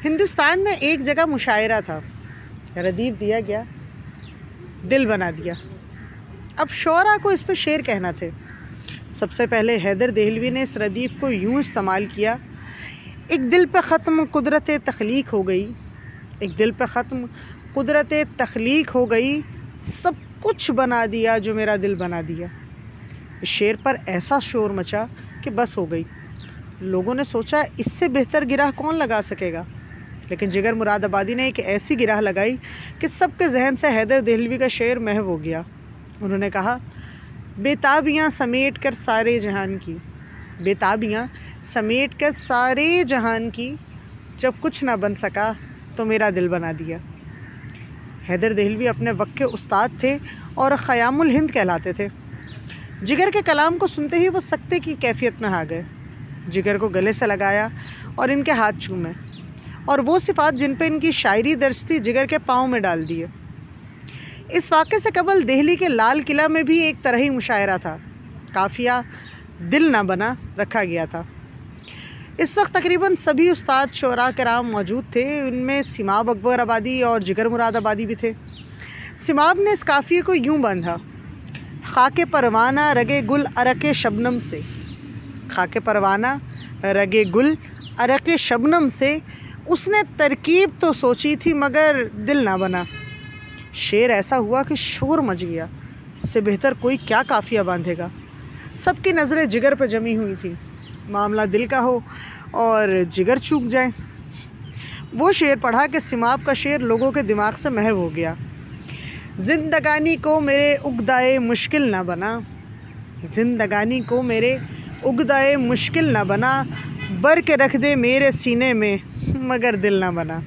ہندوستان میں ایک جگہ مشاعرہ تھا، ردیف دیا گیا، دل بنا دیا۔ اب شعراء کو اس پہ شعر کہنا تھے۔ سب سے پہلے حیدر دہلوی نے اس ردیف کو یوں استعمال کیا: ایک دل پہ ختم قدرت تخلیق ہو گئی، ایک دل پہ ختم قدرت تخلیق ہو گئی، سب کچھ بنا دیا جو میرا دل بنا دیا۔ اس شعر پر ایسا شور مچا کہ بس ہو گئی۔ لوگوں نے سوچا اس سے بہتر گرہ کون لگا سکے گا، لیکن جگر مراد آبادی نے ایک ایسی گرہ لگائی کہ سب کے ذہن سے حیدر دہلوی کا شعر محو ہو گیا۔ انہوں نے کہا: بےتابیاں سمیٹ کر سارے جہان کی، بےتابیاں سمیٹ کر سارے جہان کی، جب کچھ نہ بن سکا تو میرا دل بنا دیا۔ حیدر دہلوی اپنے وقت کے استاد تھے اور خیام الہند کہلاتے تھے۔ جگر کے کلام کو سنتے ہی وہ سکتے کی کیفیت میں آ گئے۔ جگر کو گلے سے لگایا اور ان کے ہاتھ چومے، اور وہ صفات جن پہ ان کی شاعری درج تھی جگر کے پاؤں میں ڈال دیے۔ اس واقعے سے قبل دہلی کے لال قلعہ میں بھی ایک طرح ہی مشاعرہ تھا۔ قافیہ دل نہ بنا رکھا گیا تھا۔ اس وقت تقریباً سبھی استاد شعراء کرام موجود تھے۔ ان میں سیماب اکبر آبادی اور جگر مراد آبادی بھی تھے۔ سیماب نے اس قافیے کو یوں باندھا: خاک پروانہ رگے گل عرق شبنم سے، خاک پروانہ رگے گل عرق شبنم سے، اس نے ترکیب تو سوچی تھی مگر دل نہ بنا۔ شعر ایسا ہوا کہ شور مچ گیا۔ اس سے بہتر کوئی کیا قافیہ باندھے گا؟ سب کی نظریں جگر پہ جمی ہوئی تھیں۔ معاملہ دل کا ہو اور جگر چوک جائے۔ وہ شعر پڑھا کہ سیماب کا شعر لوگوں کے دماغ سے محو ہو گیا: زندگانی کو میرے عقدۂ مشکل نہ بنا، زندگانی کو میرے عقدۂ مشکل نہ بنا، بر کے رکھ دے میرے سینے میں مگر دل نہ بنا۔